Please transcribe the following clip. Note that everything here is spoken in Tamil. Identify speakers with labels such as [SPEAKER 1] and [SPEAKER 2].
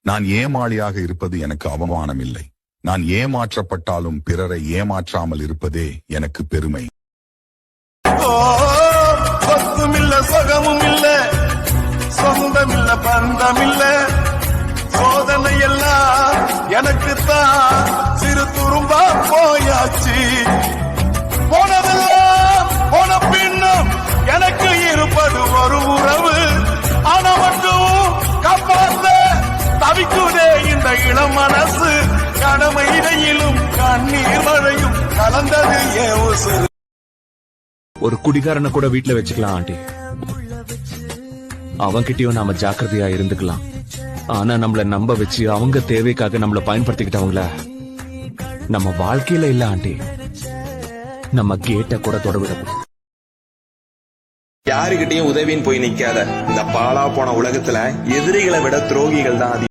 [SPEAKER 1] நான் ஏமாளியாக இருப்பது எனக்கு அவமானம் இல்லை. நான் ஏமாற்றப்பட்டாலும் பிறரை ஏமாற்றாமல் இருப்பதே எனக்கு பெருமை.
[SPEAKER 2] சொத்தும் இல்ல, சுகமும் இல்ல, சொந்தம் இல்ல, பந்தம் இல்ல, சோதனை எல்லாம் எனக்குத்தான் சிறு துரும்பா போயாச்சு. போனதெல்லாம் போன பின்னும் எனக்கு இருப்பது ஒரு உறவு. ஆனா மட்டும் காப்பாற்ற தவிக்குதே இந்த இளம் மனசு. கடமை இடையிலும் கண்ணீர் மழையும் கலந்தது ஏன் உசுறு.
[SPEAKER 3] ஒரு குடிகாரனை கூட வீட்டுல வச்சுக்கலாம் ஆண்டி, அவன்கிட்டயும் நாம ஜாக்கிரதையா இருந்துக்கலாம். ஆனா நம்மள நம்ப வச்சு அவங்க தேவைக்காக நம்மள பயன்படுத்திக்கிட்டவங்கள நம்ம வாழ்க்கையில இல்ல ஆண்டி, நம்ம கேட்ட கூட தொடவிடக்கூடாது.
[SPEAKER 4] யாருகிட்டயும் உதவின்னு போய் நிக்காத. இந்த பாலா போன உலகத்துல எதிரிகளை விட துரோகிகள் தான் அதிகம்.